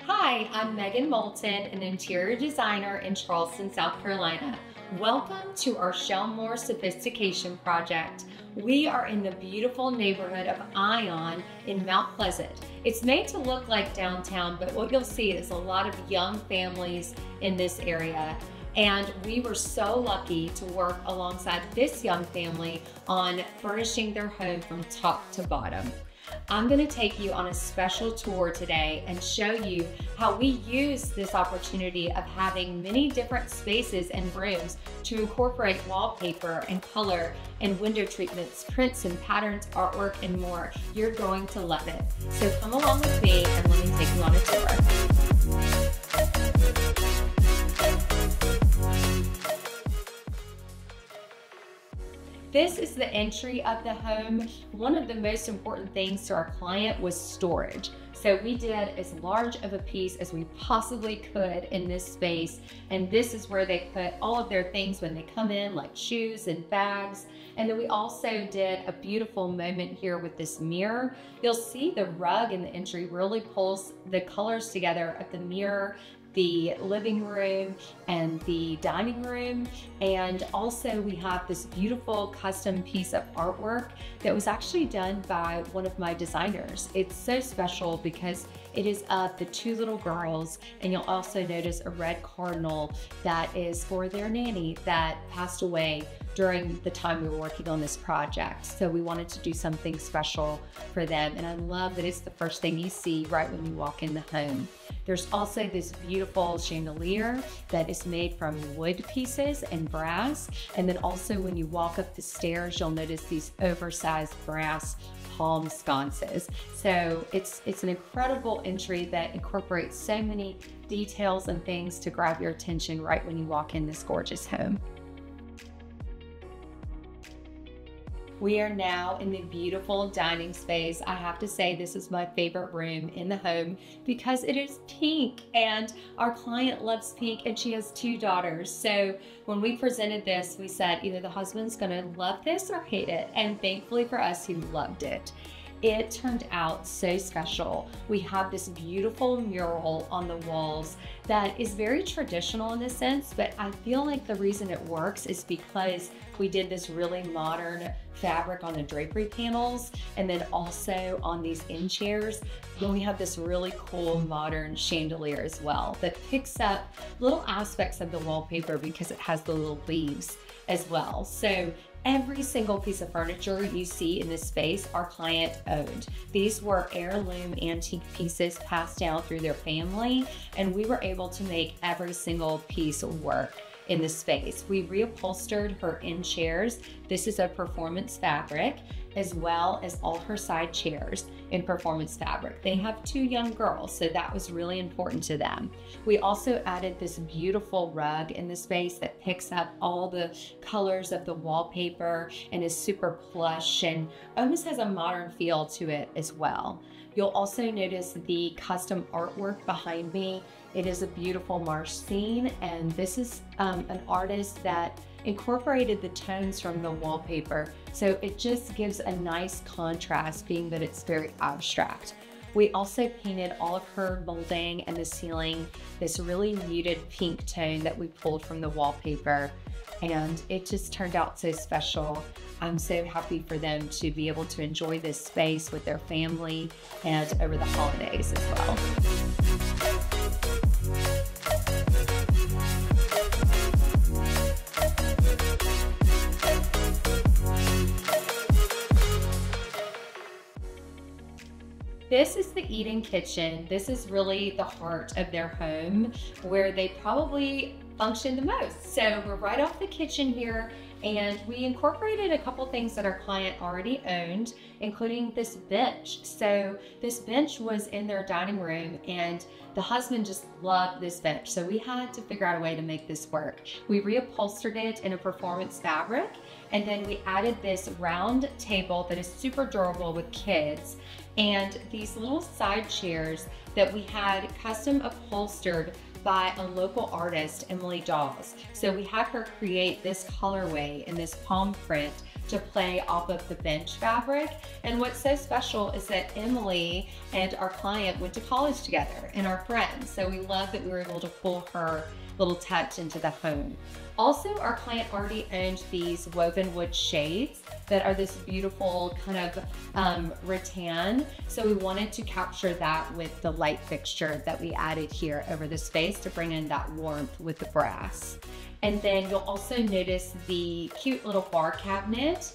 Hi, I'm Megan Moulton, an interior designer in Charleston, South Carolina. Welcome to our Shellmore Sophistication project. We are in the beautiful neighborhood of Ion in Mount Pleasant. It's made to look like downtown, but what you'll see is a lot of young families in this area. And we were so lucky to work alongside this young family on furnishing their home from top to bottom. I'm going to take you on a special tour today and show you how we use this opportunity of having many different spaces and rooms to incorporate wallpaper and color and window treatments, prints and patterns, artwork, and more. You're going to love it. So come along with me and let me take you on a tour. This is the entry of the home. One of the most important things to our client was storage. So we did as large of a piece as we possibly could in this space. And this is where they put all of their things when they come in, like shoes and bags. And then we also did a beautiful moment here with this mirror. You'll see the rug in the entry really pulls the colors together of the mirror, the living room and the dining room. And also we have this beautiful custom piece of artwork that was actually done by one of my designers. It's so special because it is of the two little girls, and you'll also notice a red cardinal that is for their nanny that passed away during the time we were working on this project. So we wanted to do something special for them. And I love that it's the first thing you see right when you walk in the home. There's also this beautiful chandelier that is made from wood pieces and brass. And then also when you walk up the stairs, you'll notice these oversized brass palm sconces. So it's an incredible entry that incorporates so many details and things to grab your attention right when you walk in this gorgeous home. We are now in the beautiful dining space. I have to say this is my favorite room in the home because it is pink, and our client loves pink, and she has two daughters. So when we presented this, we said either the husband's gonna love this or hate it. And thankfully for us, he loved it. It turned out so special. We have this beautiful mural on the walls that is very traditional in a sense, but I feel like the reason it works is because we did this really modern fabric on the drapery panels, and then also on these end chairs. Then we have this really cool modern chandelier as well that picks up little aspects of the wallpaper because it has the little leaves as well. So every single piece of furniture you see in this space, our client owned. These were heirloom antique pieces passed down through their family, and we were able to make every single piece work in this space. We reupholstered her end chairs. This is a performance fabric, as well as all her side chairs in performance fabric. They have two young girls, so that was really important to them. We also added this beautiful rug in the space that picks up all the colors of the wallpaper and is super plush and almost has a modern feel to it as well. You'll also notice the custom artwork behind me. It is a beautiful marsh scene, and this is an artist that incorporated the tones from the wallpaper. So it just gives a nice contrast, being that it's very abstract. We also painted all of her molding and the ceiling this really muted pink tone that we pulled from the wallpaper, and it just turned out so special. I'm so happy for them to be able to enjoy this space with their family and over the holidays as well. This is the eat-in kitchen. This is really the heart of their home, where they probably function the most. So we're right off the kitchen here, and we incorporated a couple things that our client already owned, including this bench. So this bench was in their dining room, and the husband just loved this bench. So we had to figure out a way to make this work. We reupholstered it in a performance fabric, and then we added this round table that is super durable with kids, and these little side chairs that we had custom upholstered by a local artist, Emily Dawes. So we had her create this colorway and this palm print to play off of the bench fabric. And what's so special is that Emily and our client went to college together and are friends. So we love that we were able to pull her little touch into the home. Also, our client already owned these woven wood shades that are this beautiful kind of rattan. So we wanted to capture that with the light fixture that we added here over the space to bring in that warmth with the brass. And then you'll also notice the cute little bar cabinet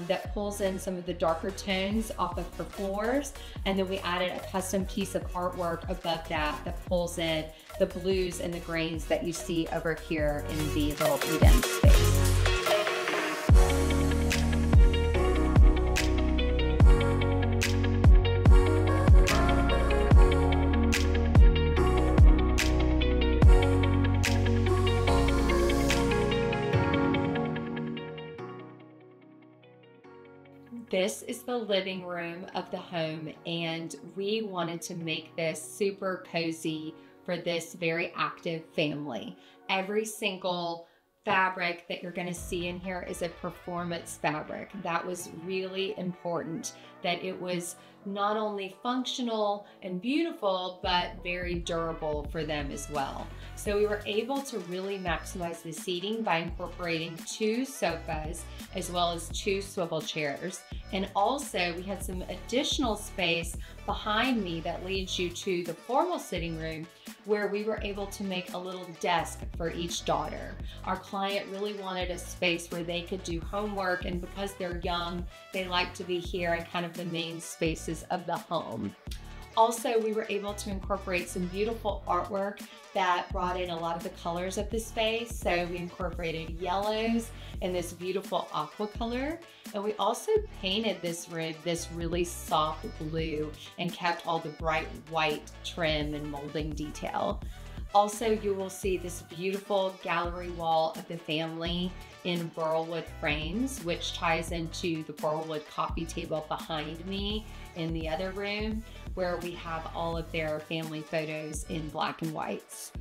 that pulls in some of the darker tones off of her floors. And then we added a custom piece of artwork above that pulls in the blues and the greens that you see over here in the little Eden space. This is the living room of the home, and we wanted to make this super cozy for this very active family. Every single fabric that you're going to see in here is a performance fabric. That was really important, that it was not only functional and beautiful, but very durable for them as well. So we were able to really maximize the seating by incorporating 2 sofas as well as 2 swivel chairs. And also we had some additional space behind me that leads you to the formal sitting room, where we were able to make a little desk for each daughter. Our client really wanted a space where they could do homework, and because they're young, they like to be here in kind of the main spaces of the home. Also, we were able to incorporate some beautiful artwork that brought in a lot of the colors of the space. So we incorporated yellows and this beautiful aqua color. And we also painted this room this really soft blue and kept all the bright white trim and molding detail. Also, you will see this beautiful gallery wall of the family in burlwood frames, which ties into the burlwood coffee table behind me in the other room, where we have all of their family photos in black and whites.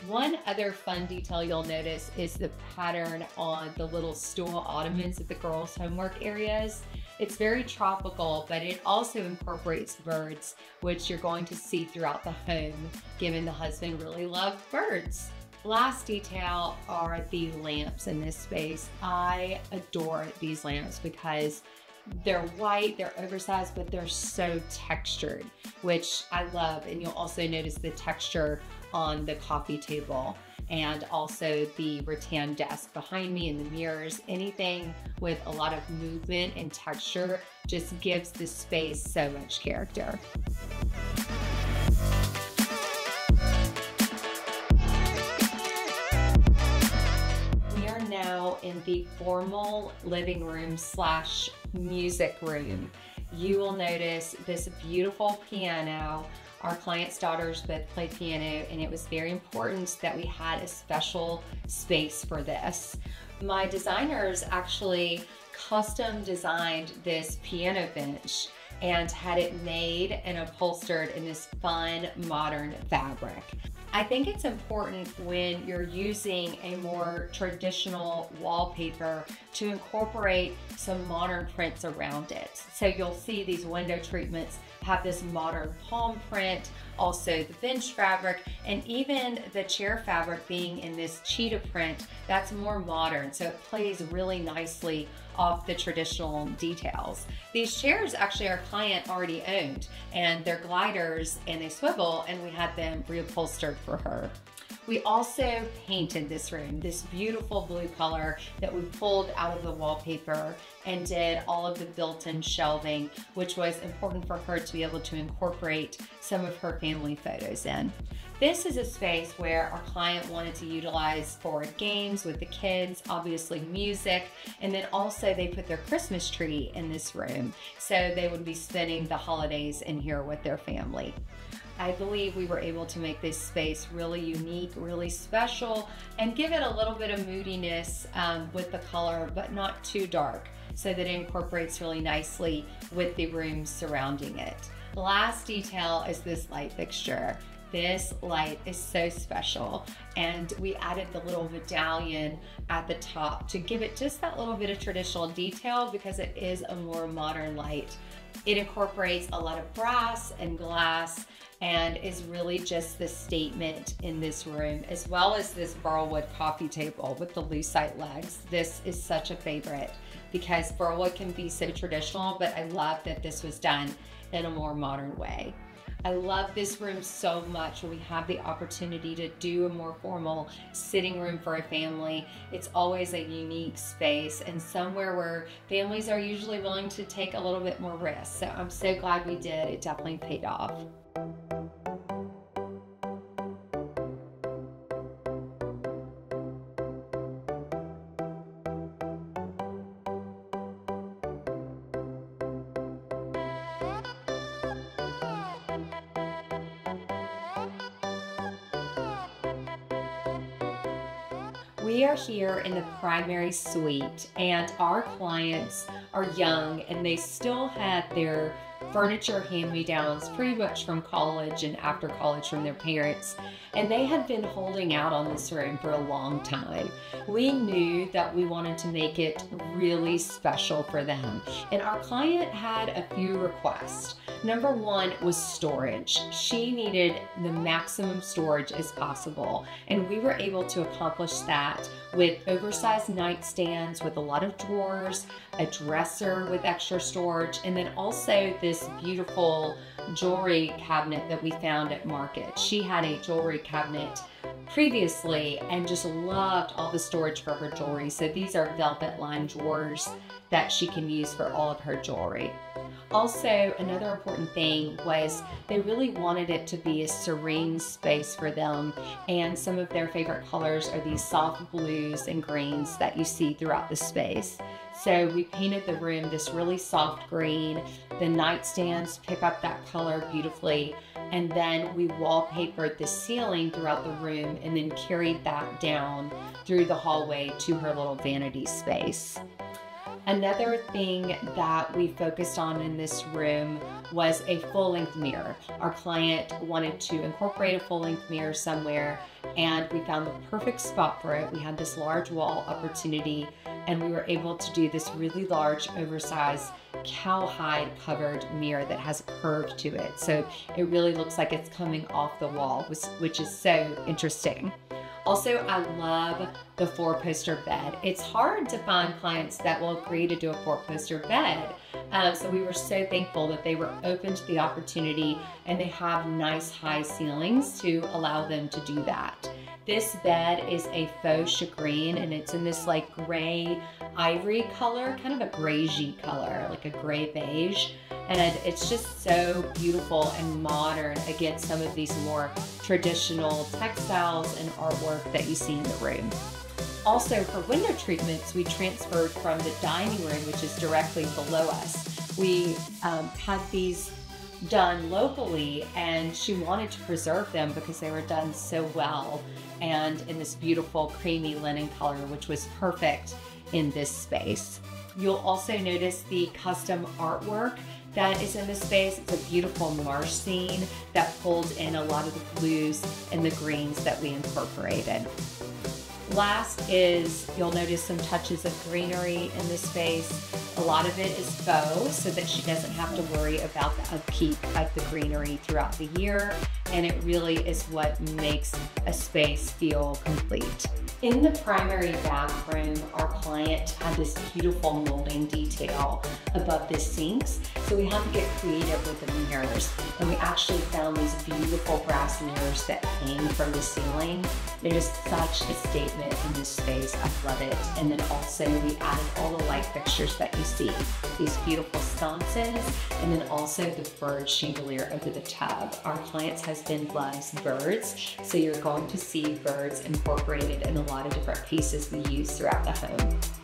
One other fun detail you'll notice is the pattern on the little stool ottomans at the girls' homework areas. It's very tropical, but it also incorporates birds, which you're going to see throughout the home, given the husband really loved birds. Last detail are the lamps in this space. I adore these lamps because they're white, they're oversized, but they're so textured, which I love. And you'll also notice the texture on the coffee table and also the rattan desk behind me and the mirrors. Anything with a lot of movement and texture just gives the space so much character. We are now in the formal living room slash music room. You will notice this beautiful piano. Our client's daughters both play piano, and it was very important that we had a special space for this. My designers actually custom designed this piano bench and had it made and upholstered in this fun modern fabric. I think it's important when you're using a more traditional wallpaper to incorporate some modern prints around it. So you'll see these window treatments have this modern palm print, also the bench fabric, and even the chair fabric being in this cheetah print, that's more modern. So it plays really nicely off the traditional details. These chairs actually our client already owned, and they're gliders and they swivel, and we had them reupholstered for her. We also painted this room, this beautiful blue color that we pulled out of the wallpaper, and did all of the built-in shelving, which was important for her to be able to incorporate some of her family photos in. This is a space where our client wanted to utilize for games with the kids, obviously music, and then also they put their Christmas tree in this room, so they would be spending the holidays in here with their family. I believe we were able to make this space really unique, really special, and give it a little bit of moodiness with the color, but not too dark, so that it incorporates really nicely with the rooms surrounding it. The last detail is this light fixture. This light is so special, and we added the little medallion at the top to give it just that little bit of traditional detail because it is a more modern light. It incorporates a lot of brass and glass and is really just the statement in this room, as well as this burlwood coffee table with the lucite legs. This is such a favorite because burlwood can be so traditional, but I love that this was done in a more modern way. I love this room so much when we have the opportunity to do a more formal sitting room for a family. It's always a unique space and somewhere where families are usually willing to take a little bit more risk. So I'm so glad we did. It definitely paid off. We are here in the primary suite, and our clients are young and they still have their furniture hand-me-downs pretty much from college and after college from their parents, and they had been holding out on this room for a long time. We knew that we wanted to make it really special for them, and our client had a few requests. Number one was storage. She needed the maximum storage as possible, and we were able to accomplish that with oversized nightstands with a lot of drawers, a dresser with extra storage, and then also this beautiful jewelry cabinet that we found at Market. She had a jewelry cabinet previously and just loved all the storage for her jewelry. So these are velvet lined drawers that she can use for all of her jewelry. Also, another important thing was they really wanted it to be a serene space for them, and some of their favorite colors are these soft blues and greens that you see throughout the space. So we painted the room this really soft green. The nightstands pick up that color beautifully, and then we wallpapered the ceiling throughout the room and then carried that down through the hallway to her little vanity space. Another thing that we focused on in this room was a full-length mirror. Our client wanted to incorporate a full-length mirror somewhere, and we found the perfect spot for it. We had this large wall opportunity, and we were able to do this really large, oversized cowhide covered mirror that has a curve to it. So it really looks like it's coming off the wall, which is so interesting. Also, I love the 4-poster bed. It's hard to find clients that will agree to do a 4-poster bed. So we were so thankful that they were open to the opportunity, and they have nice high ceilings to allow them to do that. This bed is a faux shagreen, and it's in this like gray ivory color, kind of a grayish color, like a gray beige. And it's just so beautiful and modern against some of these more traditional textiles and artwork that you see in the room. Also, for window treatments, we transferred from the dining room, which is directly below us. We had these done locally, and she wanted to preserve them because they were done so well and in this beautiful creamy linen color, which was perfect in this space. You'll also notice the custom artwork that is in the space. It's a beautiful marsh scene that pulled in a lot of the blues and the greens that we incorporated. Last is, you'll notice some touches of greenery in this space. A lot of it is faux, so that she doesn't have to worry about the upkeep of the greenery throughout the year, and it really is what makes a space feel complete. In the primary bathroom, our client had this beautiful molding detail above the sinks, so we had to get creative with the mirrors, and we actually found these beautiful brass mirrors that hang from the ceiling. They're just such a statement in this space. I love it. And then also we added all the light fixtures that you see, these beautiful sconces, and then also the bird chandelier over the tub. Our client's husband loves birds, so you're going to see birds incorporated in a lot of different pieces we use throughout the home.